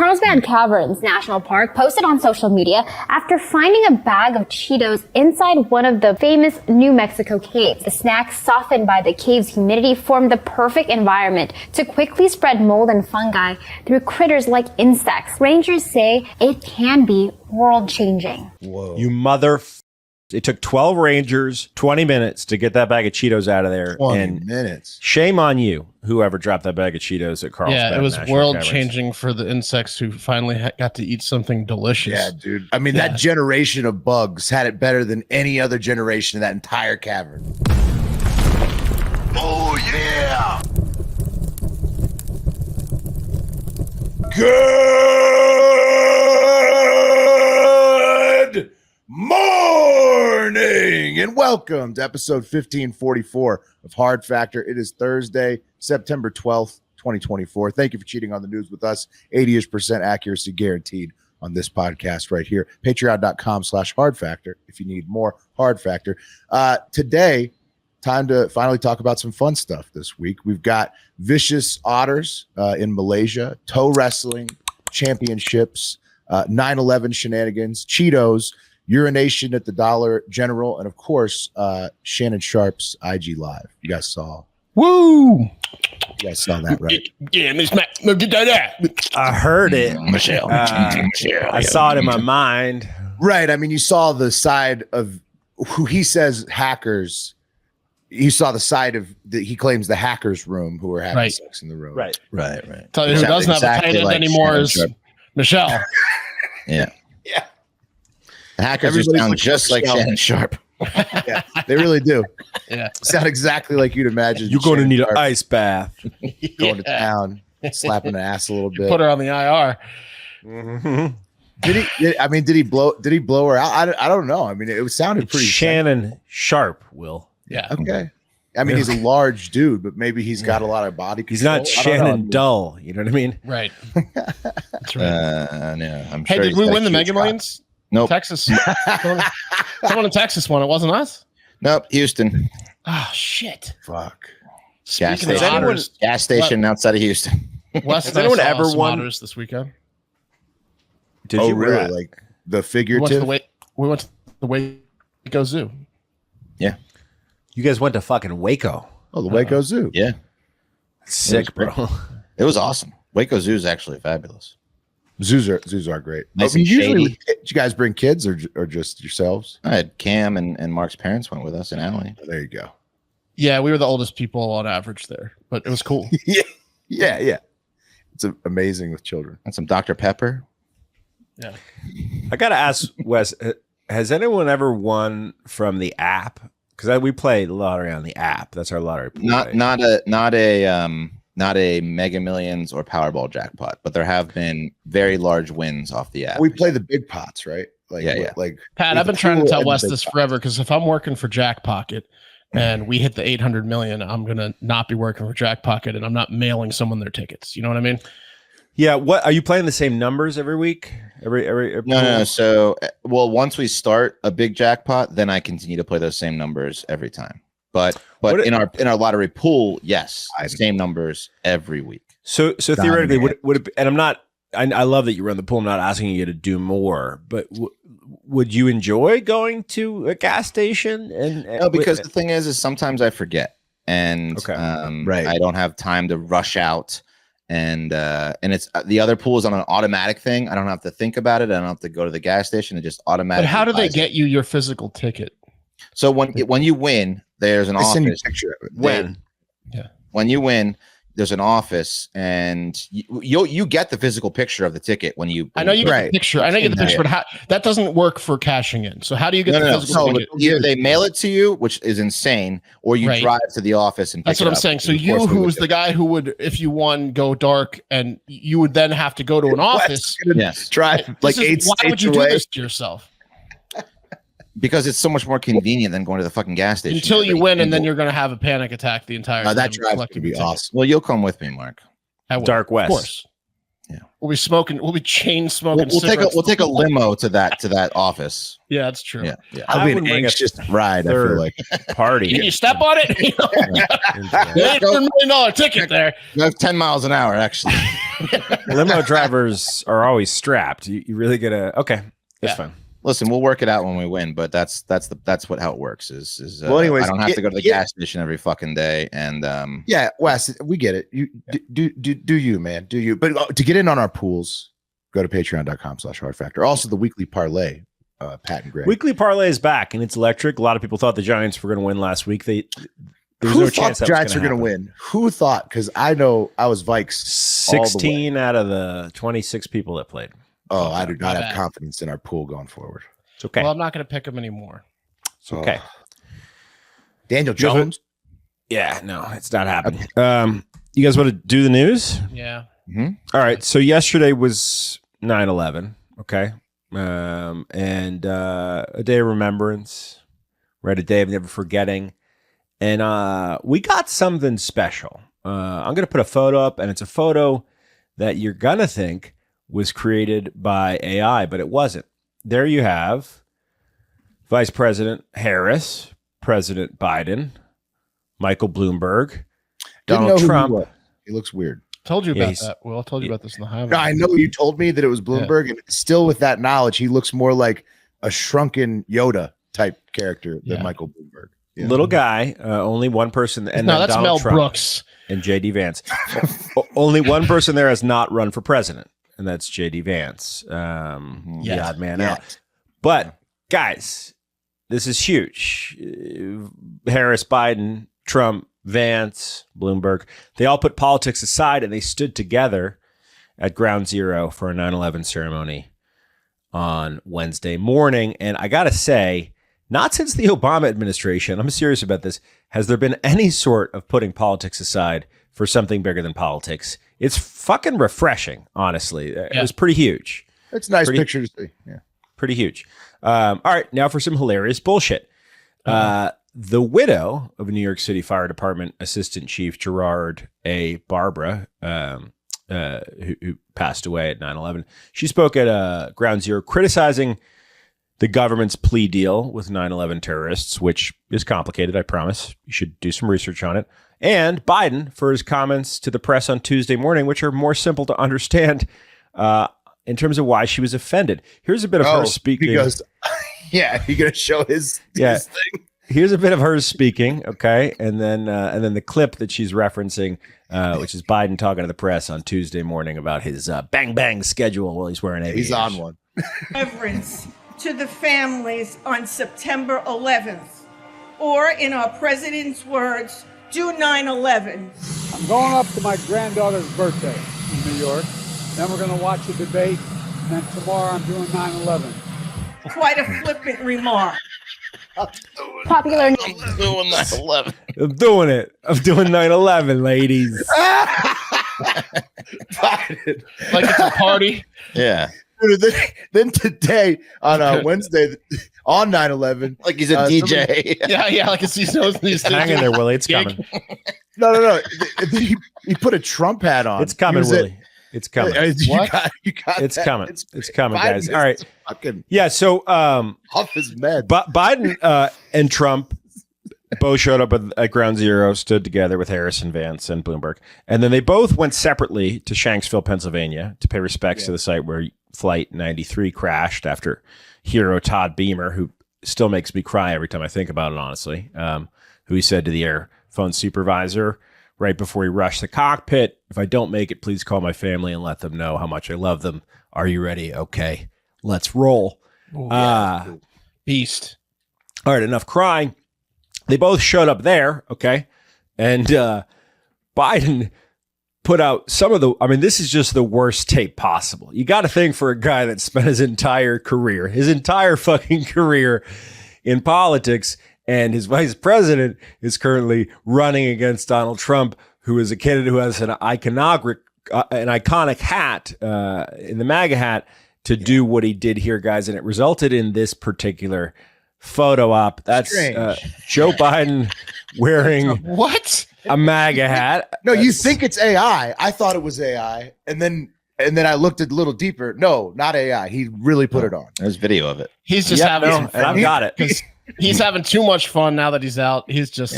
Carlsbad Caverns National Park posted on social media after finding a bag of Cheetos inside one of the famous New Mexico caves. The snack, softened by the cave's humidity, formed the perfect environment to quickly spread mold and fungi through critters like insects. Rangers say it can be world-changing. Whoa. You mother... It took 12 Rangers 20 minutes to get that bag of Cheetos out of there. 20 minutes. Shame on you, whoever dropped that bag of Cheetos at Carlsbad. Yeah, it was National world-changing Caverns. for the insects who finally got to eat something delicious. Yeah, dude. I mean, that generation of bugs had it better than any other generation in that entire cavern. Oh, yeah! Good morning and welcome to episode 1544 of Hard Factor. It is Thursday, September 12th, 2024. Thank you for cheating on the news with us. 80% accuracy guaranteed on this podcast right here. Patreon.com/hardfactor if you need more Hard Factor. Today, time to finally talk about some fun stuff this week. We've got vicious otters in Malaysia, toe wrestling championships, 9/11 shenanigans, Cheetos, urination at the Dollar General, and of course, Shannon Sharp's IG Live. You guys saw. Woo! You guys saw that, right? Yeah, Miss Mac. No, get that. I heard it. Michelle. I saw it in my mind. Right. I mean, you saw the side of who he says hackers. You saw the side of he claims the hackers room who were having sex in the room. Right. Tell you who doesn't have a tight end anymore is Michelle. Yeah. Yeah. The hackers sound just like Shannon Sharp. Yeah, they really do. Yeah. Sound exactly like you'd imagine. You're going to need an Sharp ice bath. going to town, slapping the ass a little bit. Put her on the IR. Mm-hmm. Did he blow her out? I don't know. I mean, it sounded pretty. Shannon Sharp, Will. Yeah. Okay. I mean, he's a large dude, but maybe he's got a lot of body control. He's not Shannon Dull. You know what I mean? Right. That's right. No, I'm Hey, sure. did we win the Mega Millions? Nope. Texas. Someone in Texas won. It wasn't us? Nope. Houston. Oh, shit. Fuck. Gas Speaking of station. otters, Gas station outside of Houston. Wes Has and I anyone saw ever some won? otters this weekend. Did Oh, you really? Rat? Like the We figurative? went to the Waco Zoo. Yeah. You guys went to fucking Waco. Oh, the Waco Zoo. Yeah. Sick, bro. It was awesome. Waco Zoo is actually fabulous. Zoos are great. Nice I mean, and usually, shady. did you guys bring kids or just yourselves? I had Cam and Mark's parents went with us and Allie. There you go. Yeah, we were the oldest people on average there, but it was cool. Yeah. It's amazing with children. And some Dr. Pepper. Yeah. I got to ask, Wes, has anyone ever won from the app? Because we play the lottery on the app. That's our lottery pool. Not a Mega Millions or Powerball jackpot, but there have been very large wins off the app. We play the big pots, right? Like, Yeah. Like Pat, the I've been trying to pool tell and Wes the this big pot. forever because if I'm working for Jack Pocket and we hit the 800 million, I'm going to not be working for Jack Pocket and I'm not mailing someone their tickets. You know what I mean? Yeah. What are you playing the same numbers every week? Every No. So, once we start a big jackpot, then I continue to play those same numbers every time. But in our lottery pool, yes, same numbers every week. So theoretically, would it be, and I'm not. I love that you run the pool. I'm not asking you to do more, but would you enjoy going to a gas station? No, because the thing is sometimes I forget, and Right. I don't have time to rush out. And it's the other pool is on an automatic thing. I don't have to think about it. I don't have to go to the gas station. It just automatically. But how do they buys it. get you your physical ticket? So when you win, there's an I send you a office. picture of it. When you win, there's an office, and you get the physical picture of the ticket when you. I know you get Right. the picture. I know you get the picture, but how, that doesn't work for cashing in. So how do you get the physical So ticket? either they mail it to you, which is insane, or you Right. drive to the office and. That's pick what it I'm up. saying. So Of you, course we who would was do the it. guy who would, if you won, go dark, and you would then have to go to an office. Yes, Drive like This is- 8 why states would you do away. this to yourself? because it's so much more convenient than going to the fucking gas station. Until you every win, and then single- you're going to have a panic attack the entire time. That drive collecting could be your ticket. awesome. Well, you'll come with me, Mark. I will. Dark West. Of course. We'll be smoking. We'll be chain smoking. We'll take a limo to that office. Yeah, that's true. Yeah. I'll be an anxious ride. I feel like party. Can you step on it? $800 million ticket there. That's 10 miles an hour, actually. Limo drivers are always strapped. You really gotta. Okay, it's fine. Listen, we'll work it how we win, but that's how it works. Well, anyways, I don't have to go to the gas station every fucking day, and Wes, we get it. You do you, man, do you? But to get in on our pools, go to patreon.com/HARDFACTOR. Also, the weekly parlay, Pat and Greg. Weekly parlay is back and it's electric. A lot of people thought the Giants were going to win last week. There's Who no thought chance the that Giants was are going to win? Who thought? Because I know I was Vikes. 16 out of the 26 people that played. Oh, I do not have confidence in our pool going forward. It's okay. Well, I'm not going to pick them anymore. It's okay. Daniel Jones. Yeah, no, it's not happening. You guys want to do the news? Yeah. Mm-hmm. All right. So yesterday was 9/11. Okay. And a day of remembrance, right? A day of never forgetting. And we got something special. I'm going to put a photo up, and it's a photo that you're going to think was created by AI, but it wasn't. There you have Vice President Harris, President Biden, Michael Bloomberg, Donald Trump. He looks weird. Told you about that. Well, I told you about this in the highway. No, I know you told me that it was Bloomberg, and still with that knowledge, he looks more like a shrunken Yoda type character than Michael Bloomberg. Yeah. Little guy, only one person. And no, then that's Donald Mel Trump Brooks and JD Vance. Only one person there has not run for president, and that's JD Vance, the odd man out. But guys, this is huge. Harris, Biden, Trump, Vance, Bloomberg, they all put politics aside and they stood together at Ground Zero for a 9/11 ceremony on Wednesday morning. And I got to say, not since the Obama administration, I'm serious about this, has there been any sort of putting politics aside for something bigger than politics. It's fucking refreshing, honestly. It was pretty huge. It's a nice picture to see. Yeah. Pretty huge. All right, now for some hilarious bullshit. The widow of New York City Fire Department Assistant Chief Gerard A. Barbara, who passed away at 9/11, she spoke at Ground Zero criticizing the government's plea deal with 9/11 terrorists, which is complicated, I promise. You should do some research on it. And Biden for his comments to the press on Tuesday morning, which are more simple to understand in terms of why she was offended. Here's a bit of her speaking. Because, you're going to show his thing. Here's a bit of hers speaking, okay, and then the clip that she's referencing, which is Biden talking to the press on Tuesday morning about his bang bang schedule while he's wearing aviators. He's on one. Reverence to the families on September 11th, or in our president's words, do 9/11. I'm going up to my granddaughter's birthday in New York. Then we're going to watch a debate. And then tomorrow I'm doing 9/11. Quite a flippant remark. Popular. I'm doing 9/11. I'm doing it. I'm doing 9/11, ladies. Biden. Like it's a party. Yeah. Dude, then today on Wednesday on 9/11, Like he's a DJ. Yeah, like it's these things. Hang in there, Willie. It's coming. No. He put a Trump hat on. It's coming, Willie. It's coming. You got It's that. coming. It's coming, guys. Biden All right. is fucking Yeah. So off his meds. Biden and Trump both showed up at Ground Zero, stood together with Harris and Vance and Bloomberg. And then they both went separately to Shanksville, Pennsylvania to pay respects to the site where Flight 93 crashed after hero Todd Beamer, who still makes me cry every time I think about it, honestly, who he said to the air phone supervisor right before he rushed the cockpit, "If I don't make it, please call my family and let them know how much I love them. Are you ready? Okay, let's roll." Beast. All right, enough crying. They both showed up there, okay? And Biden put out some of this is just the worst tape possible. You got to think for a guy that spent his entire fucking career in politics, and his vice president is currently running against Donald Trump, who is a candidate who has an iconic hat in the MAGA hat to do what he did here, guys. And it resulted in this particular photo op. That's Joe Biden wearing what? A MAGA hat. No, you think it's AI. I thought it was AI. And then And then I looked a little deeper. No, not AI. He really put it on. There's video of it. He's just having some fun. And I've got it. He's having too much fun now that he's out. He's just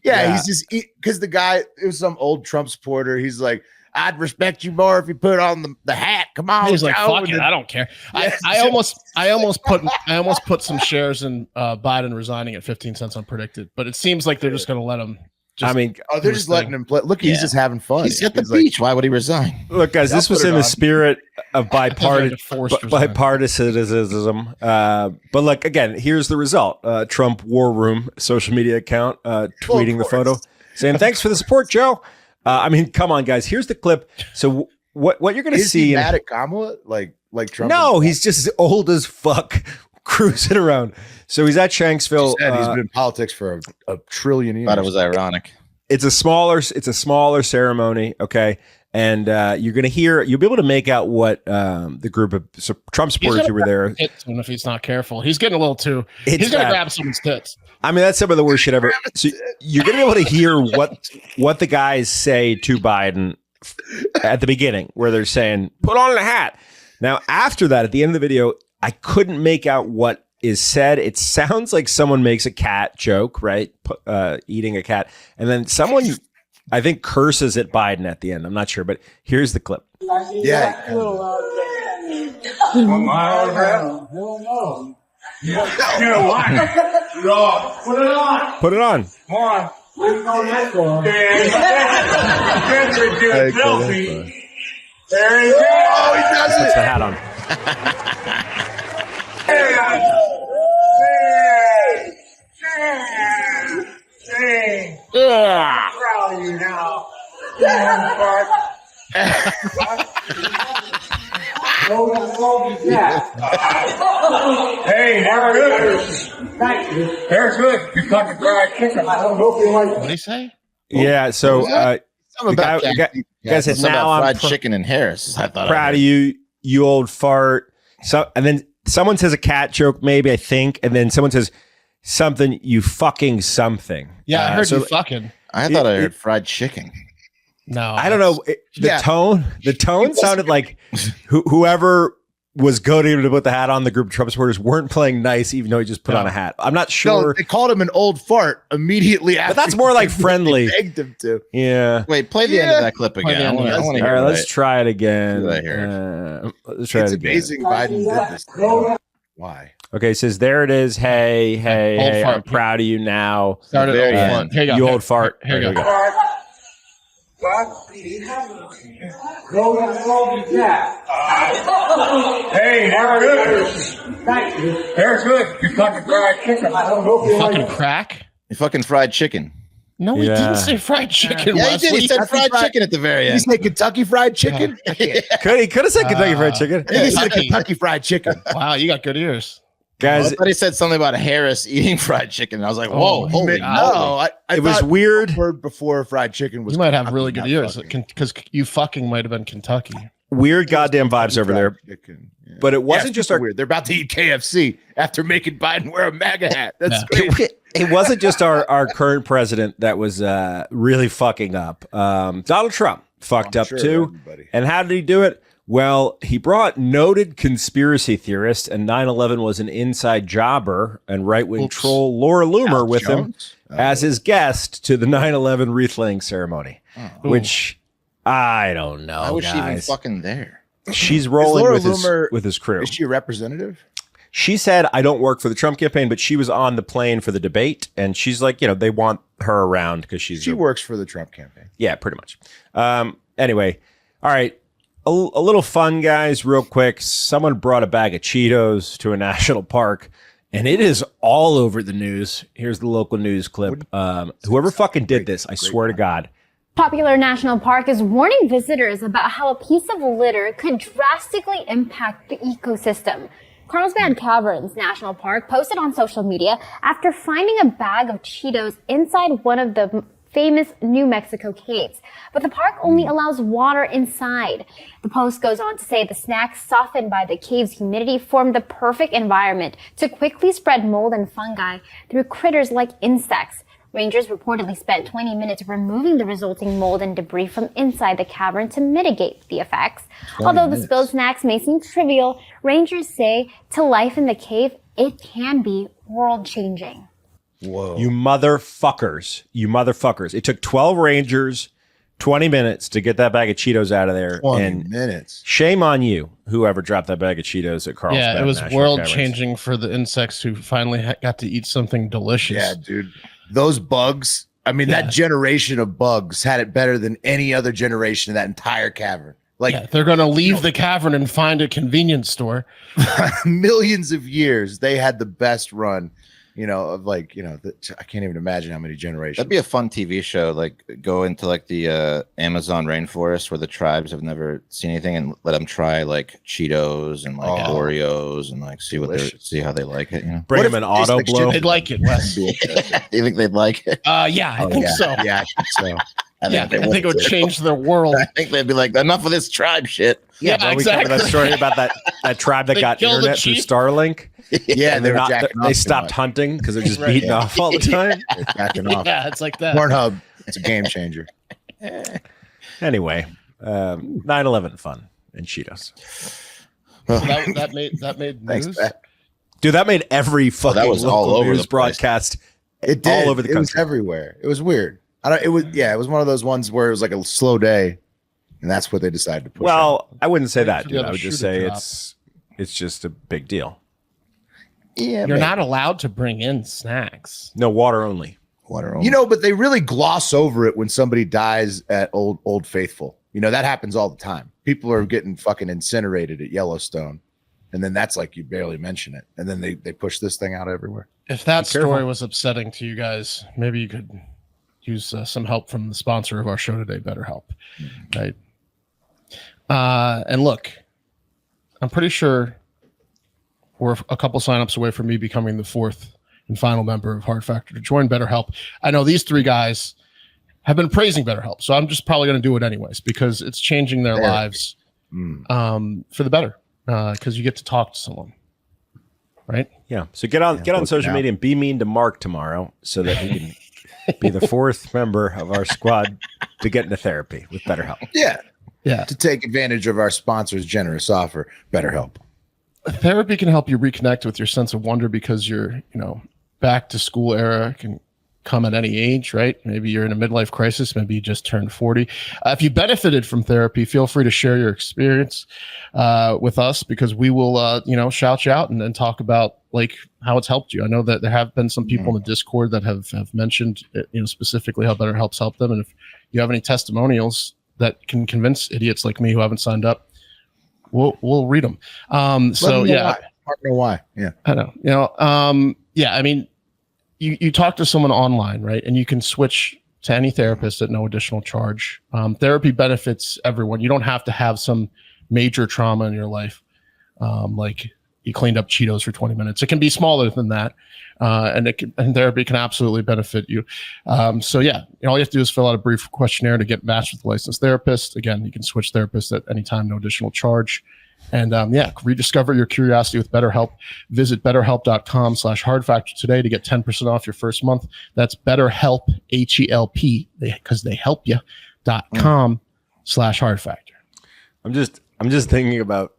He's just because the guy, it was some old Trump supporter. He's like, I'd respect you more if you put on the hat. Come on. He's like, fuck it, I don't care. I almost put some shares in Biden resigning at 15 cents unpredicted, but it seems like they're just going to let him. They're just letting him play. Look, he's just having fun. He's at the beach. Why would he resign? Look, guys, this was in the spirit of bipartisanism. But look, again, here's the result. Trump War Room social media account tweeting the photo saying, thanks for the support, Joe. Come on, guys. Here's the clip. So what you're going to see? Is he mad at Kamala? Like Trump? No, he's just old as fuck cruising around. So he's at Shanksville. He's been in politics for a trillion years. Thought it was ironic. It's a smaller ceremony, okay? And you'll be able to make out what the group of Trump supporters who were there. If he's not careful, he's getting a little too. He's going to grab someone's tits. That's some of the worst shit ever. So you're going to be able to hear what the guys say to Biden at the beginning, where they're saying, "Put on the hat." Now, after that, at the end of the video, I couldn't make out what is said. It sounds like someone makes a cat joke, right? Eating a cat, and then someone, I think, curses at Biden at the end. I'm not sure, but here's the clip. Yeah. Put it on. Come on. There he goes. Oh, he does Puts it. the hat on. Proud of you now. Hey, never good. Thank you. There's good. You fucking fried chicken. I don't know if you like What did he say? Yeah. So the guy said, "Now I'm fried chicken in Harris." I thought proud of you, you old fart." So, and then someone says a cat joke, maybe, I think, and then someone says something, "You fucking something." Yeah, I heard you fucking. I thought I heard fried chicken. No, I don't know. The tone sounded like whoever was goading him to put the hat on, the group of Trump supporters weren't playing nice, even though he just put on a hat. I'm not sure. No, they called him an old fart immediately after. But that's more like friendly. They begged him to. Yeah. Wait, play the end of that clip again. I want to All hear right, it. let's try it again. What I heard. Let's try It's it again. amazing Biden did this. Why? Okay, it says, there it is. Hey, Old fart. I'm proud of you now. Started Very old end. fart. Here you go. You old fart. Here you go. Hey, never good. Thank you. There's good. You fucking fried chicken. I don't know if you Fucking like crack? You fucking fried chicken. No, he Yeah. didn't say fried chicken. Yeah, he Wesley. did. He said That's fried fried- chicken at the very Did he end. say Kentucky Fried Chicken? He could have said Kentucky Fried Chicken. I think he said Kentucky. Kentucky Fried Chicken. Wow, you got good ears. I Guys, thought he said something about Harris eating fried chicken. I was like, whoa, Oh, holy No, moly. I it was thought weird. the word before fried chicken was. You might have Kentucky, really good not ears fucking. because you fucking might have been Kentucky. Weird goddamn vibes over there. Chicken, yeah. But it Yeah, wasn't it's just super our weird. They're about to eat KFC after making Biden wear a MAGA hat. That's Yeah. crazy. it wasn't just our current president that was really fucking up. Donald Trump fucked I'm up sure too. everybody. And how did he do it? Well, he brought noted conspiracy theorist and 9/11 was an inside jobber and right-wing Oops. troll Laura Loomer Alex with him Jones? as his guest to the 9/11 wreath-laying ceremony, which I don't know, Why was she even guys. fucking there? She's rolling Laura with Loomer- his crew. Is she a representative? She said, I don't work for the Trump campaign, but she was on the plane for the debate. And she's like, they want her around because She works for the Trump campaign. Yeah, pretty much. Anyway, all right. A little fun, guys, real quick. Someone brought a bag of Cheetos to a national park, and it is all over the news. Here's the local news clip. Whoever fucking did this, I swear to God. Popular National Park is warning visitors about how a piece of litter could drastically impact the ecosystem. Carlsbad Caverns National Park posted on social media after finding a bag of Cheetos inside one of the famous New Mexico caves. But the park only allows water inside. The post goes on to say the snacks softened by the cave's humidity formed the perfect environment to quickly spread mold and fungi through critters like insects. Rangers reportedly spent 20 minutes removing the resulting mold and debris from inside the cavern to mitigate the effects. Although the spilled snacks may seem trivial, rangers say to life in the cave, it can be world-changing. Whoa. You motherfuckers. It took 12 rangers 20 minutes to get that bag of Cheetos out of there. 20 minutes. Shame on you, whoever dropped that bag of Cheetos at Carlsbad. Yeah, it was National world Caverns. changing for the insects who finally got to eat something delicious. Yeah, dude. Those bugs, I mean, that generation of bugs had it better than any other generation in that entire cavern. Like, they're going to leave the cavern and find a convenience store. millions of years, they had the best run. Of like, I can't even imagine how many generations. That'd be a fun TV show. Like, go into like the Amazon rainforest where the tribes have never seen anything, and let them try like Cheetos and like Oreos and like see how they like it. Bring them an auto blow. They'd like it, Wes. Do you think they'd like it? Yeah, I think so. Yeah, I think so. I think it would change their world. I think they'd be like, enough of this tribe shit. Yeah, bro, exactly. We covered that story about that tribe that got killed the internet through chief. Starlink. Yeah, They stopped hunting because they're just beating off all the time. They're backing off. Yeah, it's like that. Pornhub, it's a game changer. Anyway, 9/11 fun and Cheetos. So that made Thanks, news. Pat. Dude, that made every fucking that was local all over news the place. broadcast. It did. All over the It was country. everywhere. It was weird. It was one of those ones where it was like a slow day, and that's what they decided to push. Well, I wouldn't say that, for the dude. other I would just shoe to say drop. it's just a big deal. Yeah, You're not allowed to bring in snacks. No, water only. Water. but they really gloss over it when somebody dies at Old Faithful. That happens all the time. People are getting fucking incinerated at Yellowstone, and then that's like you barely mention it, and then they push this thing out everywhere. If that careful. story was upsetting to you guys, maybe you could use some help from the sponsor of our show today, BetterHelp. Right. And look, I'm pretty sure we're a couple signups away from me becoming the fourth and final member of Hard Factor to join BetterHelp. I know these three guys have been praising BetterHelp, so I'm just probably going to do it anyways because it's changing their lives for the better. Because you get to talk to someone, right? Yeah. So get on social media and be mean to Mark tomorrow so that he can be the fourth member of our squad to get into therapy with BetterHelp. Yeah. To take advantage of our sponsor's generous offer, BetterHelp. Therapy can help you reconnect with your sense of wonder because your, back to school era can come at any age, right? Maybe you're in a midlife crisis. Maybe you just turned 40. If you benefited from therapy, feel free to share your experience with us because we will, shout you out and then talk about like how it's helped you. I know that there have been some people in the Discord that have mentioned, specifically how BetterHelp's helped them. And if you have any testimonials that can convince idiots like me who haven't signed up, we'll read them. So yeah, Mark know why. Yeah, I know. I mean, you talk to someone online, right? And you can switch to any therapist at no additional charge. Therapy benefits everyone. You don't have to have some major trauma in your life, like you cleaned up Cheetos for 20 minutes. It can be smaller than that, and therapy can absolutely benefit you. All you have to do is fill out a brief questionnaire to get matched with a licensed therapist. Again, you can switch therapists at any time, no additional charge. And rediscover your curiosity with BetterHelp. Visit betterhelp.com/hardfactor today to get 10% off your first month. That's BetterHelp, HELP, because they help you.com/hardfactor. I'm just thinking about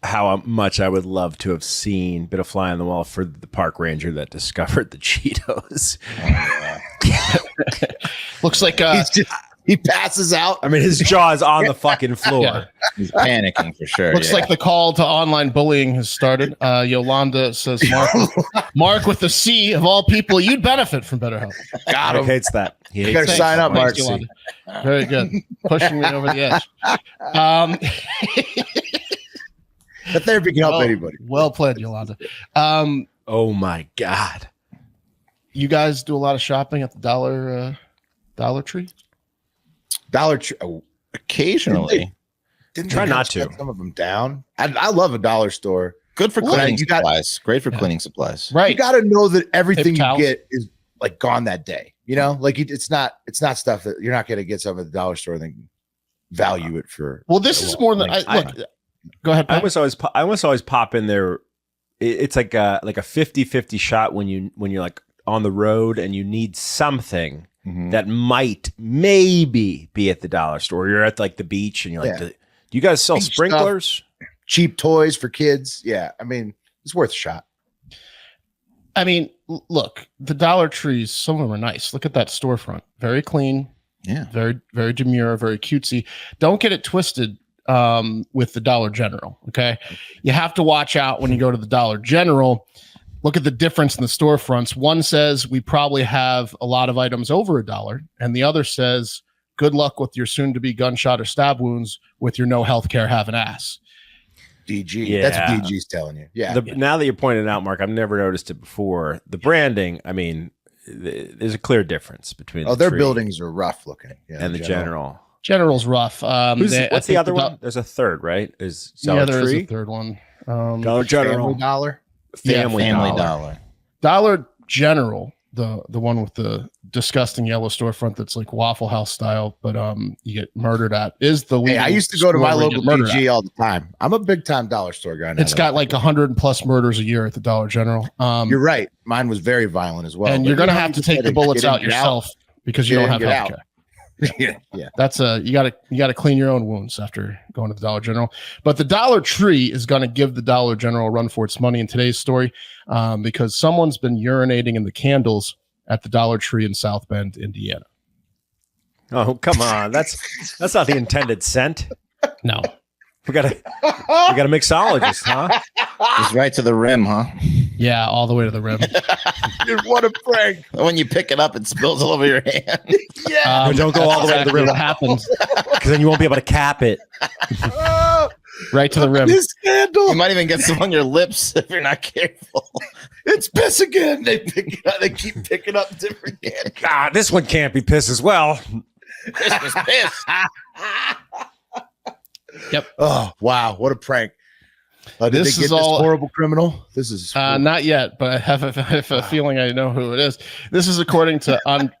how much I would love to have seen bit of fly on the wall for the park ranger that discovered the Cheetos. Looks like he passes out. I mean, his jaw is on the fucking floor. Yeah. He's panicking for sure. Looks like the call to online bullying has started. Yolanda says, Mark with the C of all people, you'd benefit from BetterHelp. Got Mark him. hates that. He hates Better that. sign up, Mark. Thanks, Yolanda. Very good. Pushing me over the edge. The therapy can help anybody. Well played, Yolanda. Oh my God. You guys do a lot of shopping at the Dollar Tree? Dollar Tree. Oh, occasionally. didn't Try they not shut to. some of them down? I love a dollar store. Good for Well, cleaning you got- supplies. Great for cleaning supplies. Right. You got to know that everything Paper you towels. get is like gone that day. Like it's not stuff that you're not going to get some at the dollar store and then value it for. Well, this is more than look. Go ahead. I Pat. almost always pop in there. It's like a 50-50 shot when you're like on the road and you need something that might maybe be at the dollar store. You're at like the beach and you're like, do you guys sell Beach sprinklers? stuff, cheap toys for kids. Yeah. I mean, it's worth a shot. I mean, look, the Dollar Trees, some of them are nice. Look at that storefront. Very clean. Yeah. Very, very demure, very cutesy. Don't get it twisted with the Dollar General. Okay. You have to watch out when you go to the Dollar General. Look at the difference in the storefronts. One says we probably have a lot of items over $1, and the other says good luck with your soon-to-be gunshot or stab wounds with your no health care, have an ass. DG. Yeah. That's what DG's telling you. Yeah. Now that you're pointing it out, Mark, I've never noticed it before. The branding, I mean, there's a clear difference between their tree buildings are rough looking. Yeah, and the general. General's rough. What's the other one? There's a third, right? Is Dollar there Tree? is a third one. Dollar General. Family Dollar. Family Dollar. Dollar General, the one with the disgusting yellow storefront that's like Waffle House style, but you get murdered at, is the Hey, I used to go to my local DG all the time. I'm a big time dollar store guy now. It's got like 100 plus murders a year at the Dollar General. You're right. Mine was very violent as well. And But you're going to know, have to you take the gotta bullets get in, out get yourself because you Get don't in, have get health out. care. Yeah. That's you got to clean your own wounds after going to the Dollar General. But the Dollar Tree is going to give the Dollar General a run for its money in today's story because someone's been urinating in the candles at the Dollar Tree in South Bend, Indiana. Oh, come on. That's not the intended scent. No. We got a mixologist, huh? Just right to the rim, huh? Yeah, all the way to the rim. Dude, what a prank. When you pick it up, it spills all over your hand. Yeah. Don't go all the way to the rim. What happens? Because then you won't be able to cap it. Right to the rim. This scandal. You might even get some on your lips if you're not careful. It's piss again. They pick it up. They keep picking up different cans. God, this one can't be piss as well. Christmas piss. Yep. Oh, wow. What a prank. Did This they get is all- this horrible criminal? This is Not yet, but I have a feeling I know who it is. This is according to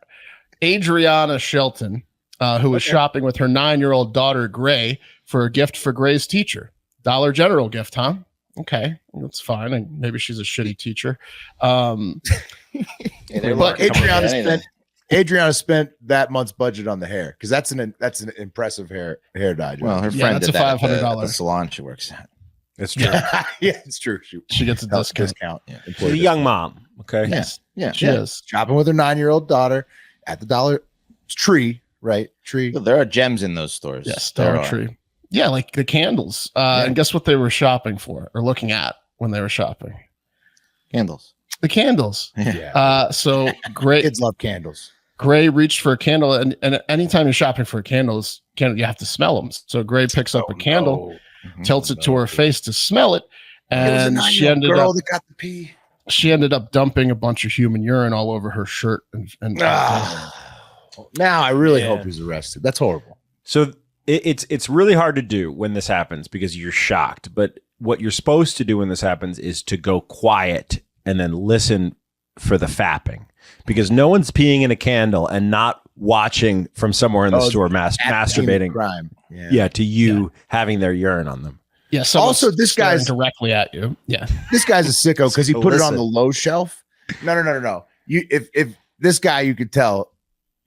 Adriana Shelton, who was shopping with her 9-year-old daughter, Gray, for a gift for Gray's teacher. Dollar General gift, huh? Okay, that's fine. And maybe she's a shitty teacher. Hey, they're But not coming with anything. Adriana spent that month's budget on the hair because that's an impressive hair dye. Well, her Yeah, friend that's did a that at $500 the salon she works at. It's true. yeah, it's true. She gets a discount. Yeah. She's a young mom. Okay. Yes, Yeah. she is. Shopping with her 9-year-old daughter at the Dollar Tree, right? Tree. Well, there are gems in those stores. Yes, There Dollar are. Tree. Yeah, like the candles. And guess what they were shopping for or looking at when they were shopping? Candles. The candles. Yeah. So Gray Kids love candles. Gray reached for a candle, and anytime you're shopping for candles, you have to smell them. So Gray picks up a candle, tilts it to her face to smell it, and she ended girl up that got the pee. she ended up dumping a bunch of human urine all over her shirt. And Now I really hope he's arrested. That's horrible. So it's really hard to do when this happens because you're shocked. But what you're supposed to do when this happens is to go quiet and then listen for the fapping, because no one's peeing in a candle and not watching from somewhere in the store masturbating. Crime. To you having their urine on them. yeah. Also, this staring guy's directly at you. Yeah. This guy's a sicko because he So put it on listen. the low shelf. No. If this guy, you could tell,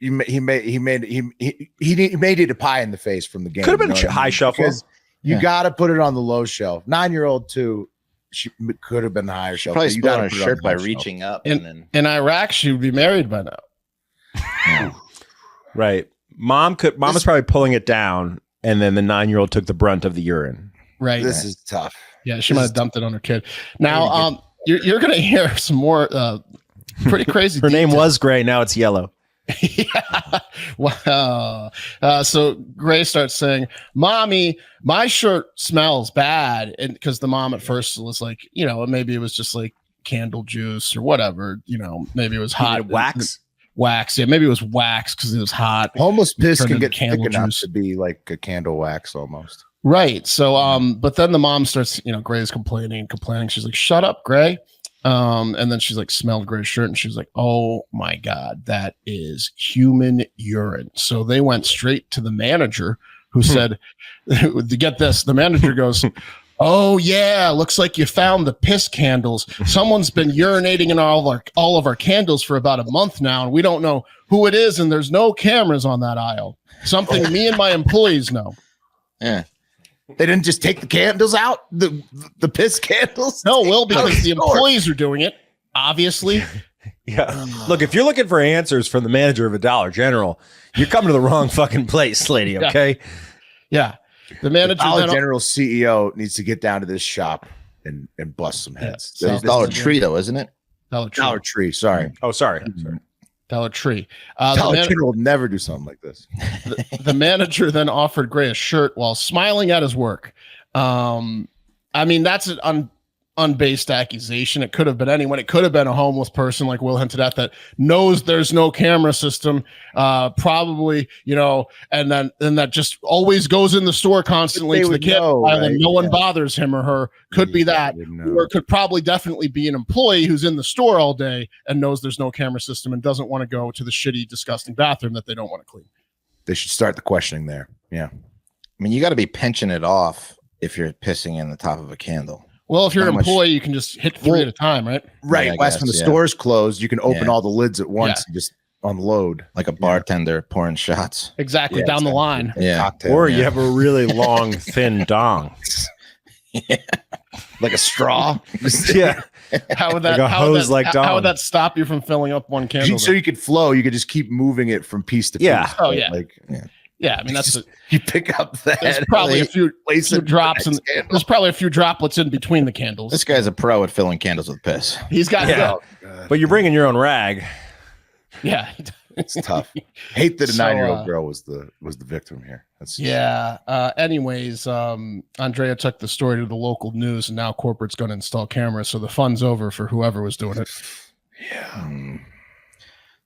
he made it a pie in the face from the game. Could have been you know what I high mean? shelf. Because you got to put it on the low shelf. 9-year-old too. She could have been the higher shelf. Probably but you spilled on gotta her put it shirt the by low shelf. reaching up and then In Iraq, she would be married by now. Right. Mom was probably pulling it down, and then the 9-year-old took the brunt of the urine. Right. This is tough. Yeah, she might have dumped it on her kid. Now, you're going to hear some more pretty crazy. Her name details. was Gray. Now it's yellow. Yeah. Wow. So Gray starts saying, "Mommy, my shirt smells bad," and because the mom at first was like, maybe it was just like candle juice or whatever. Maybe it was hot Wax. Wax. Yeah, maybe it was wax because it was hot. Homeless piss Turned can into get thick candle enough juice. to be like a candle wax almost. Right. So, but then the mom starts, Gray's complaining. She's like, "Shut up, Gray." And then she's like, smelled Gray's shirt, and she's like, "Oh my God, that is human urine." So they went straight to the manager, who said, to get this, the manager goes, Oh yeah, looks like you found the piss candles. Someone's been urinating in all of our candles for about a month now, and we don't know who it is, and there's no cameras on that aisle. Something me and my employees know. Yeah. They didn't just take the candles out, the piss candles. No, Will, because the employees are doing it, obviously. Yeah. Look, if you're looking for answers from the manager of a Dollar General, you're coming to the wrong fucking place, lady. Okay. Yeah. The manager, Dollar General CEO needs to get down to this shop and bust some heads. Yeah. It's Dollar Tree, though, isn't it? Dollar Tree. Sorry. Oh, sorry. Dollar Tree. Dollar General will never do something like this. The manager then offered Gray a shirt while smiling at his work. I mean, that's an unbased accusation. It could have been anyone. It could have been a homeless person, like Will hinted at, that knows there's no camera system, probably, and then that just always goes in the store constantly to the camera aisle, and no one bothers him or her. Could be that, or it could probably definitely be an employee who's in the store all day and knows there's no camera system and doesn't want to go to the shitty, disgusting bathroom that they don't want to clean. They should start the questioning there. Yeah. I mean, you got to be pinching it off if you're pissing in the top of a candle. Well, if you're an employee, you can just hit 3 at a time, right? Right. Yeah, Wes, when the store's closed, you can open all the lids at once Yeah. and just unload. Like a bartender pouring shots. Exactly, down the line. Yeah. Cocktail, Or you have a really long, thin dong. like a straw. Yeah. How would that, Like a how, would hose that like how would dong. that stop you from filling up one candle? So you could flow. You could just keep moving it from piece to piece. Yeah. Oh, yeah. Yeah. I mean, that's You pick up that. there's probably a few place it drops, and candle. there's probably a few droplets in between the candles. This guy's a pro at filling candles with piss. He's got Yeah. But you're bringing your own rag. yeah. It's tough. Hate that a So, 9-year-old girl was the victim here. That's Yeah. Anyways, Andrea took the story to the local news, and now corporate's going to install cameras, so the fun's over for whoever was doing it.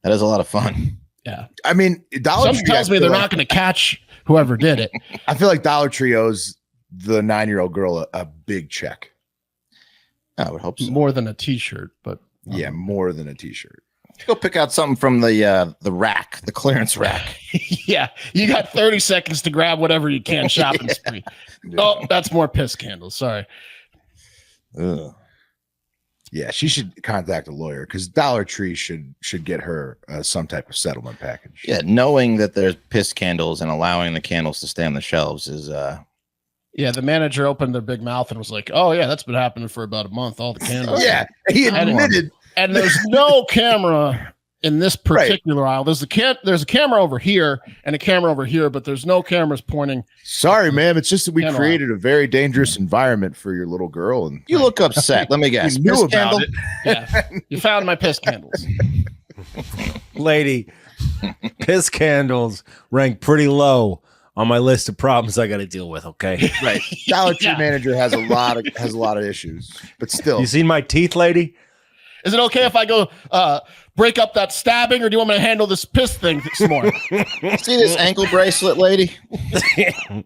That is a lot of fun. Yeah. I mean, Dollar Something Tree, tells me they're not going to catch whoever did it. I feel like Dollar Tree owes the 9-year-old girl a big check. I would hope so. More than a T-shirt, but Yeah, more than a T-shirt. Go pick out something from the rack, the clearance rack. yeah, you got 30 seconds to grab whatever you can. Shopping spree. Oh, that's more piss candles. Sorry. Ugh. Yeah, she should contact a lawyer because Dollar Tree should get her some type of settlement package. Yeah, knowing that there's piss candles and allowing the candles to stay on the shelves is Yeah, the manager opened their big mouth and was like, "Oh yeah, that's been happening for about a month. All the candles." Yeah, he admitted. And there's no camera in this particular aisle. There's a camera over here and a camera over here, but there's no cameras pointing. Sorry, ma'am. It's just that we Camera. created a very dangerous environment for your little girl, and you look upset. Let me guess. You knew Piss about candle? it. Yeah, you found my piss candles. Lady, piss candles rank pretty low on my list of problems I got to deal with. Okay. Right. Dollar Tree Yeah. manager has a lot of issues, but still. You seen my teeth, lady? Is it okay if I go break up that stabbing, or do you want me to handle this piss thing some more? See this ankle bracelet, lady?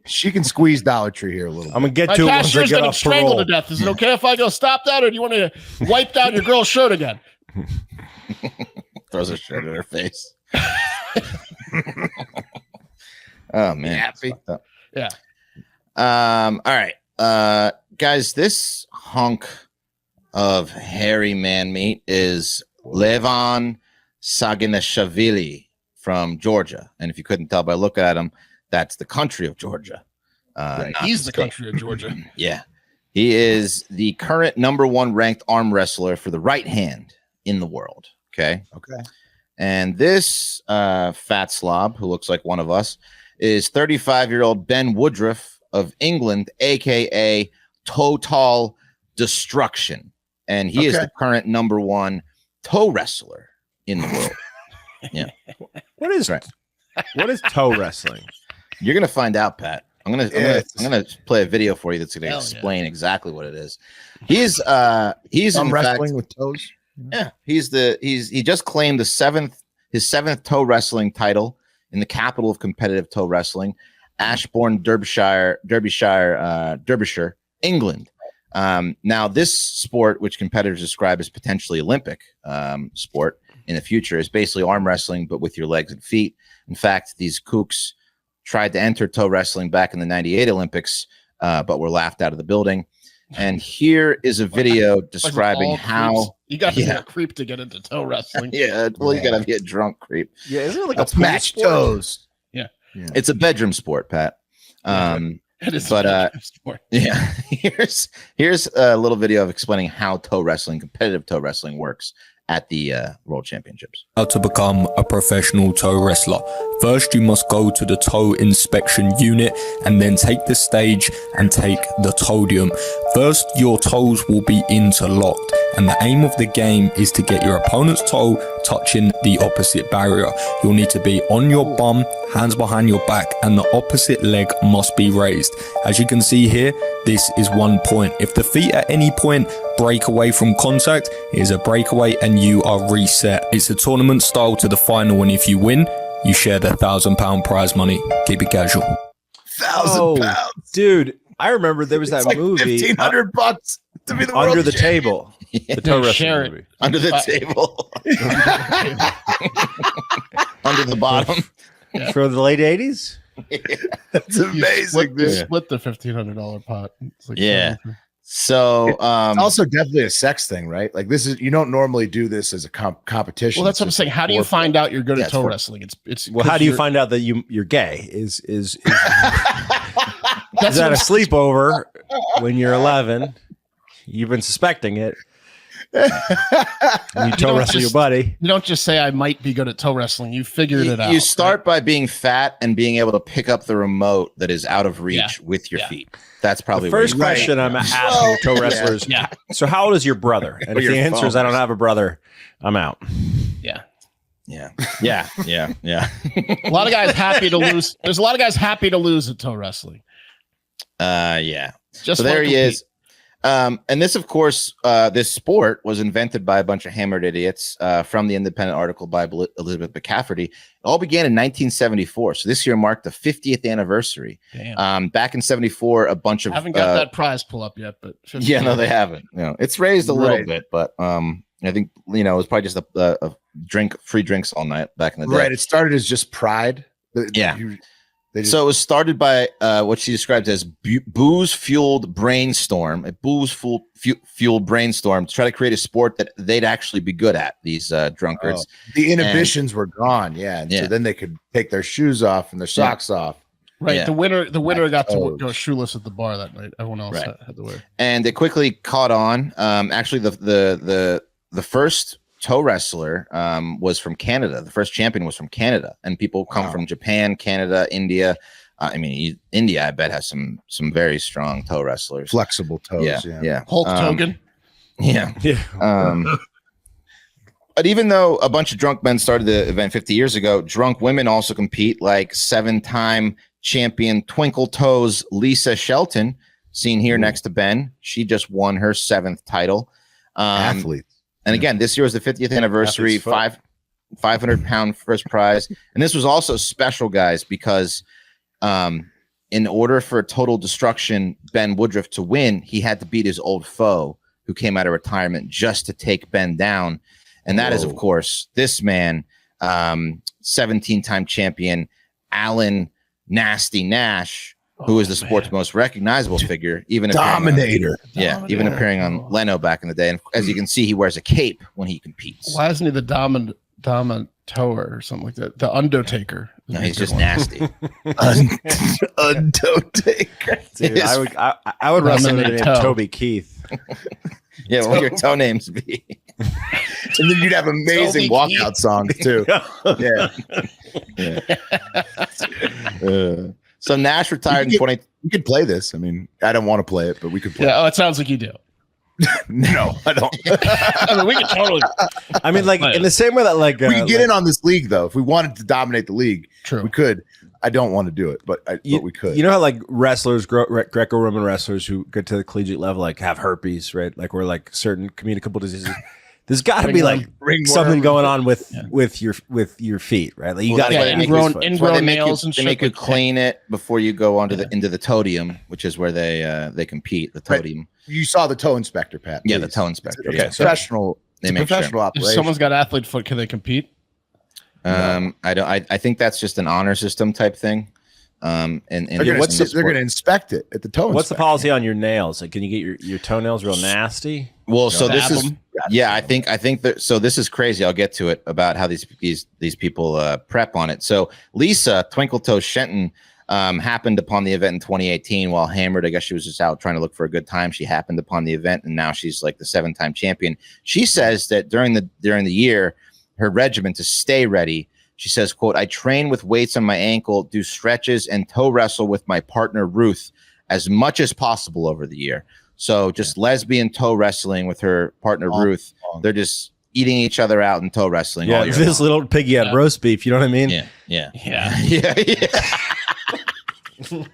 She can squeeze Dollar Tree here a little bit. I'm gonna get My to it once I cashier's get getting off strangled parole. to death. Is it okay if I go stop that, or do you want me to wipe down your girl's shirt again? Throws a shirt in her face. Oh man. Happy. Yeah. All right. Guys, this hunk of hairy man meat is Levon Saginashvili from Georgia. And if you couldn't tell by looking at him, that's the country of Georgia. Right. not He's the state. country of Georgia. Yeah. He is the current #1 ranked arm wrestler for the right hand in the world. Okay. Okay. And this fat slob, who looks like one of us, is 35-year-old Ben Woodruff of England, aka Total Destruction. And he is the current #1 toe wrestler in the world. Yeah. What is toe wrestling? You're gonna find out, Pat. I'm gonna play a video for you that's gonna Hell explain exactly what it is. He's in wrestling fact, with toes. yeah, he just claimed his seventh toe wrestling title in the capital of competitive toe wrestling, Ashbourne, Derbyshire, England. Now this sport, which competitors describe as potentially Olympic sport in the future, is basically arm wrestling, but with your legs and feet. In fact, these kooks tried to enter toe wrestling back in the 98 Olympics, but were laughed out of the building. And here is a video Like describing all how creeps. You got to be Yeah. a creep to get into toe wrestling. yeah, well, you gotta be a drunk creep. Yeah, isn't it like Let's a pool match sport? toes. It's a bedroom sport, Pat. It is But, a bedroom sport. Yeah, here's a little video of explaining how toe wrestling, competitive toe wrestling, works at the World Championships. How to become a professional toe wrestler. First, you must go to the toe inspection unit and then take the stage and take the todium. First, your toes will be interlocked, and the aim of the game is to get your opponent's toe touching the opposite barrier. You'll need to be on your bum, hands behind your back, and the opposite leg must be raised. As you can see here, this is 1 point. If the feet at any point break away from contact, it is a breakaway and you are reset. It's a tournament style to the final, and if you win, you share the £1,000 prize money. Keep it casual. £1,000. Dude, I remember there was that It's like movie $1,500 to be the Under world the champion. Table. The toe Share wrestling it. movie. Under the table, under the bottom. For the late 80s? That's You amazing, dude. split the $1,500 pot. It's like Yeah. So, It's also definitely a sex thing, right? Like this is, you don't normally do this as a competition. well, that's what I'm saying. How do you find out you're good Yeah, at it's toe for- wrestling? It's Well, how do you find out that you're gay? Is That's that a what- sleepover when you're 11? You've been suspecting it. And you toe don't wrestle your just- buddy. You don't just say I might be good at toe wrestling. You figured it out. You start by being fat and being able to pick up the remote that is out of reach with your Yeah. feet. That's probably The first where you- question I'm asking toe wrestlers. Yeah. So how old is your brother? And Or if your the answer is I don't phone. have a brother, I'm out. Yeah. Yeah, yeah. A lot of guys happy to lose. There's a lot of guys happy to lose at toe wrestling. Yeah. Just So there wanna he compete. is. And this, of course, this sport was invented by a bunch of hammered idiots from the Independent article by Elizabeth McCafferty. It all began in 1974. So this year marked the 50th anniversary. Damn. Back in 74, a bunch of Haven't got that prize pull up yet, but yeah, no, they haven't. It's raised a little Right. bit, but I think it was probably just a free drinks all night back in the day. Right. It started as just pride. Yeah. They just, So it was started by what she described as booze-fueled brainstorm, a booze-fueled brainstorm to try to create a sport that they'd actually be good at, these drunkards. the inhibitions were gone. Yeah. And Yeah. so then they could take their shoes off and their socks off. right. Yeah. The winner got to toes. go shoeless at the bar that night. Everyone else Right. had to wear. And they quickly caught on. Actually, the first toe wrestler was from Canada. The first champion was from Canada, and people come from Japan, Canada, India. India, I bet, has some very strong toe wrestlers. Flexible toes. Yeah. Hulk Hogan. Yeah. Yeah. But even though a bunch of drunk men started the event 50 years ago, drunk women also compete, like 7-time champion Twinkle Toes Lisa Shelton, seen here next to Ben. She just won her 7th title. Athletes. And again, this year was the 50th anniversary, Athlete's foot. £500 first prize. And this was also special, guys, because in order for Total Destruction Ben Woodruff to win, he had to beat his old foe who came out of retirement just to take Ben down. And that is, of course, this man, 17-time champion Alan Nasty Nash, who is the sport's most recognizable figure, even Dominator. even appearing on Leno back in the day. And as you can see, he wears a cape when he competes. Why isn't he the Dominator or something like that? The Undertaker. No, he's just nasty. Undertaker. Dude, I would wrestle with the name Toe. Toby Keith. Yeah, what would your toe names be? And then you'd have amazing Toby walkout songs too. Yeah. So Nash retired in 20. We could play this. I mean, I don't want to play it, but we could play Yeah. Oh, it sounds like you do. it. No, I don't. I mean, we could totally. I mean, like in the same way that we can get in on this league though. If we wanted to dominate the league, True. we could. I don't want to do it, but we could. You know how like wrestlers, Greco-Roman wrestlers who get to the collegiate level, like have herpes, right? Like we're like certain communicable diseases. There's got to be like Ringworm. something going on with your feet, right? Like you got to yeah, get ingrown- foot. That's why ingrown nails and they shit. make you like- clean it before you go onto into the todium, which is where they compete. The Right. todium. You saw the toe inspector, Pat. Yeah, the please. toe inspector. It's Okay, a so professional. they It's a make sure. professional If operation. someone's got athlete foot, can they compete? I think that's just an honor system type thing. And they're going to inspect it at the toe. What's the inspection. policy on your nails? Like, can you get your toenails real nasty? Well, so this is them. I think that so this is crazy. I'll get to it about how these people prep on it. So Lisa Twinkletoes Shenton happened upon the event in 2018 while hammered. I guess she was just out trying to look for a good time. She happened upon the event, and now she's like the 7-time champion. She says that during the year, her regimen to stay ready. She says, quote, I train with weights on my ankle, do stretches, and toe wrestle with my partner, Ruth, as much as possible over the year. So just lesbian toe wrestling with her partner, Ruth. They're just eating each other out in toe wrestling. Yeah, all year this long. little piggy had roast beef. You know what I mean? Yeah.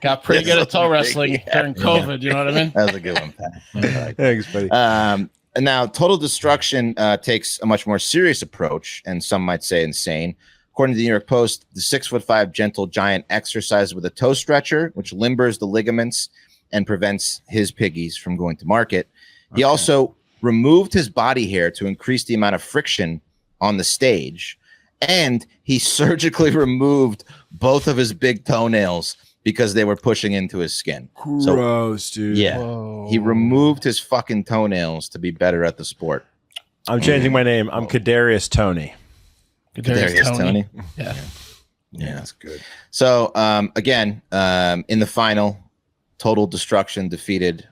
Got pretty good at toe wrestling during COVID. You know what I mean? That was a good one, Pat. Thanks, buddy. And now total destruction takes a much more serious approach, and some might say insane. According to the New York Post, the 6'5" gentle giant exercises with a toe stretcher, which limbers the ligaments and prevents his piggies from going to market. He also removed his body hair to increase the amount of friction on the stage, and he surgically removed both of his big toenails because they were pushing into his skin. Gross, dude. Yeah. Whoa. He removed his fucking toenails to be better at the sport. I'm changing my name. I'm Kadarius Tony. Kadarius Tony. Yeah. Yeah, that's good. So again, in the final, total destruction defeated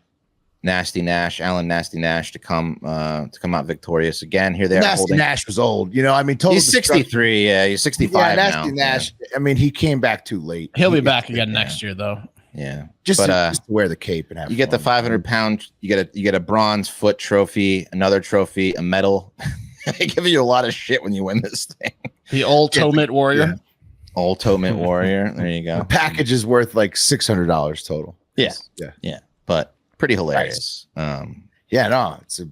Alan Nasty Nash to come out victorious again. Here they are. Nasty Nash was old. You know, I mean, total he's 63. Yeah, he's 65 yeah, now. Nasty Nash. I mean, he came back too late. He'll be back again next year, though. Yeah, just to wear the cape and have. You get the 500-pound. You get a bronze foot trophy, another trophy, a medal. They give you a lot of shit when you win this thing. The old toe mitt warrior. Yeah. Old toe mitt warrior. There you go. The package is worth like $600 total. Yeah. Yeah. But pretty hilarious. Yeah, no, it's a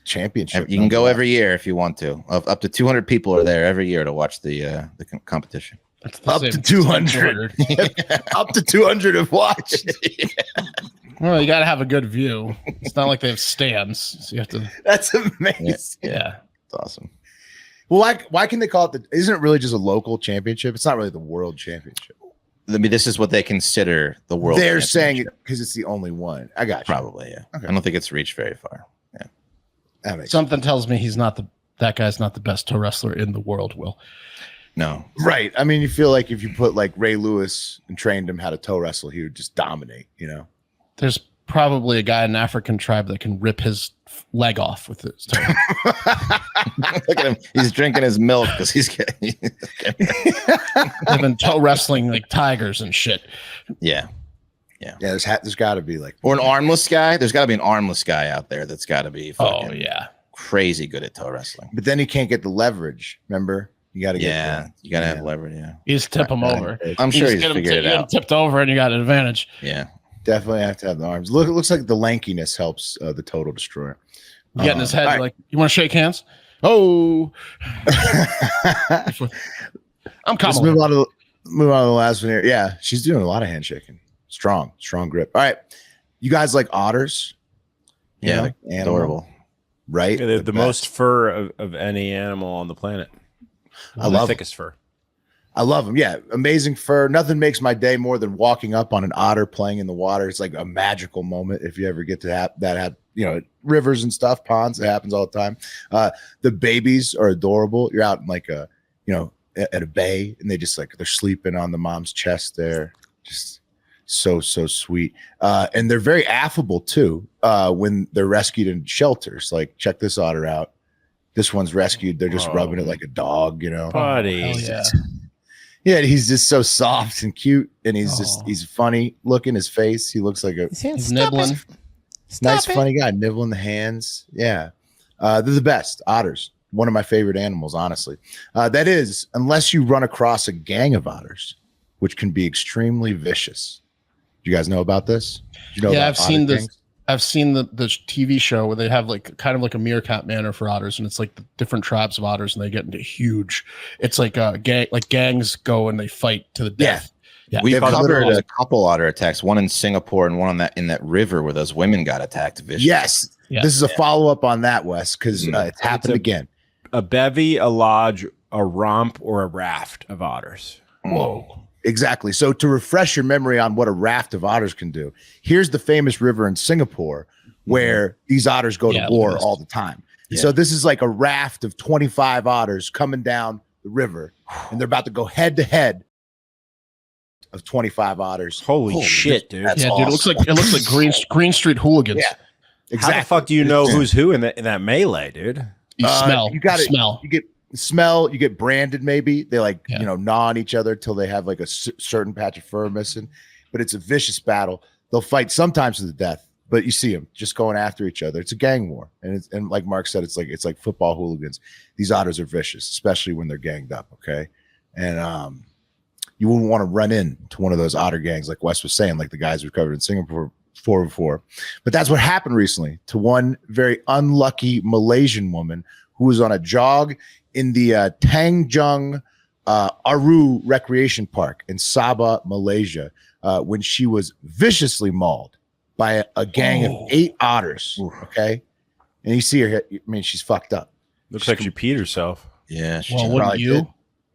championship. You can go every year if you want to. Up to 200 people are there every year to watch the competition. Up to 200. Up to 200 have watched. Well, you got to have a good view. It's not like they have stands, so you have to. That's amazing. Yeah, it's awesome. Well, why can they call it isn't it really just a local championship? It's not really the world championship. I mean, this is what they consider the world. They're saying it because it's the only one. I got you. Probably, yeah. Okay. I don't think it's reached very far. Yeah. Something tells me that guy's not the best toe wrestler in the world, Will. No. Right. I mean, you feel like if you put like Ray Lewis and trained him how to toe wrestle, he would just dominate, you know? There's probably a guy in an African tribe that can rip his leg off with his toe. Look at him. He's drinking his milk because he's getting. They've been toe wrestling like tigers and shit. Yeah. Yeah, there's got to be like. Or an armless guy. There's got to be an armless guy out there that's got to be yeah, crazy good at toe wrestling. But then he can't get the leverage, remember? You got to you got to have leverage, yeah. You just tip him over. I'm sure he's figured it out. Tipped over and you got an advantage. Yeah. Definitely have to have the arms. It looks like the lankiness helps the total destroyer. You get in his head, right. like, you want to shake hands? Oh. I'm Let's coming. move on to the last one here. Yeah, she's doing a lot of handshaking. Strong grip. All right. You guys like otters? Yeah, like adorable. Right? Yeah, they have the most fur of any animal on the planet. I love the thickest fur. I love them. Yeah, amazing fur. Nothing makes my day more than walking up on an otter playing in the water. It's like a magical moment if you ever get to have that. Rivers and stuff, ponds. It happens all the time. The babies are adorable. You're out in like at a bay, and they just like they're sleeping on the mom's chest there. Just so sweet. And they're very affable too. When they're rescued in shelters, like check this otter out. This one's rescued. They're just rubbing it like a dog, Buddy. Hell yeah. Yeah, he's just so soft and cute, and he's funny looking. His face, he looks like He's nibbling. nice, funny guy, nibbling the hands. Yeah, they're the best. Otters, one of my favorite animals, honestly. That is, unless you run across a gang of otters, which can be extremely vicious. Do you guys know about this? I've seen this. I've seen the TV show where they have like kind of like a meerkat manor for otters, and it's like the different tribes of otters, and they get into huge. It's like gangs go and they fight to the death. Yeah. We've covered a couple otter attacks, one in Singapore and one in that river where those women got attacked viciously. Yes, this is a follow up on that, Wes, because it's happened again. A bevy, a lodge, a romp, or a raft of otters. Whoa. Exactly. So to refresh your memory on what a raft of otters can do, here's the famous river in Singapore where these otters go to war all the time. And so this is like a raft of 25 otters coming down the river, and they're about to go head to head of 25 otters. Holy shit, dude! Dude, it looks like Green Street hooligans. Yeah, exactly. How the fuck do you know who's who in that melee, dude? You smell. You got to smell. You get smell. You get branded. Maybe they gnaw on each other till they have like a certain patch of fur missing. But it's a vicious battle. They'll fight sometimes to the death. But you see them just going after each other. It's a gang war, and like Mark said, it's like football hooligans. These otters are vicious, especially when they're ganged up. Okay, and you wouldn't want to run into one of those otter gangs, like Wes was saying, like the guys we've covered in Singapore before. But that's what happened recently to one very unlucky Malaysian woman who was on a jog in the Tanjung Aru Recreation Park in Sabah, Malaysia, when she was viciously mauled by a gang of 8 otters. Okay. And you see her, I mean, she's fucked up. Looks like she peed herself. Yeah. Well, wouldn't you?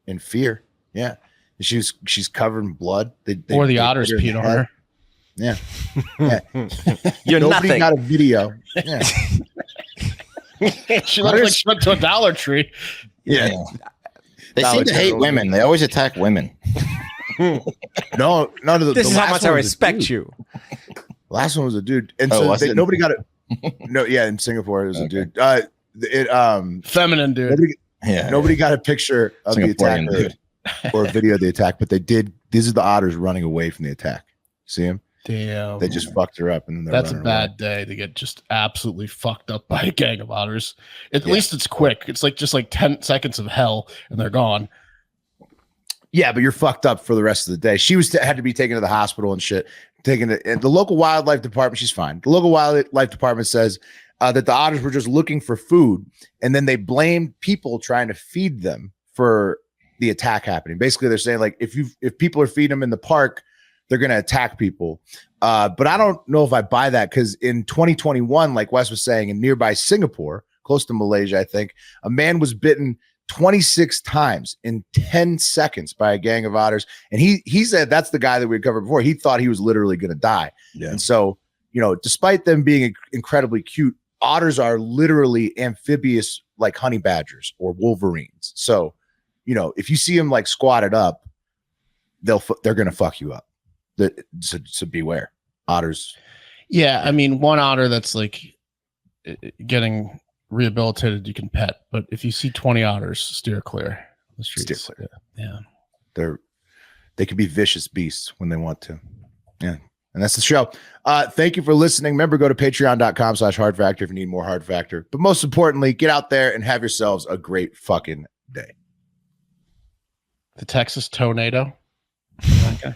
In fear. Yeah. And she's covered in blood. Or the otters peed on her. Yeah. Yeah. You're Nobody nothing. got a video. Yeah. She looked like she went to a Dollar Tree. Yeah. They seem to hate women. They always attack women. No, none of the. This the is how last much I one was a respect dude. you. Last one was a dude, and Oh, so was it? nobody got it. No, yeah, in Singapore it was a dude. Feminine dude. Nobody got a picture of the attack Singaporean dude. or a video of the attack, but they did. These are the otters running away from the attack. See him? Damn. They just fucked her up, and then they're That's a running bad away. day to get just absolutely fucked up by a gang of otters. At least it's quick. It's like just like 10 seconds of hell and they're gone. Yeah, but you're fucked up for the rest of the day. She had to be taken to the hospital and shit. And the local wildlife department, she's fine. The local wildlife department says that the otters were just looking for food, and then they blamed people trying to feed them for the attack happening. Basically, they're saying like if people are feeding them in the park, they're going to attack people. But I don't know if I buy that, because in 2021, like Wes was saying, in nearby Singapore, close to Malaysia, I think, a man was bitten 26 times in 10 seconds by a gang of otters. And he said that's the guy that we covered before. He thought he was literally going to die. Yeah. And so, despite them being incredibly cute, otters are literally amphibious, like honey badgers or wolverines. So, if you see them like squatted up, they're going to fuck you up. So beware, otters. Yeah, I mean, one otter that's like getting rehabilitated, you can pet, but if you see 20 otters, steer clear the streets. Steer clear. Yeah. They can be vicious beasts when they want to. Yeah. And that's the show. Thank you for listening. Remember, go to patreon.com/hardfactor if you need more Hard Factor. But most importantly, get out there and have yourselves a great fucking day. The Texas tornado. Okay.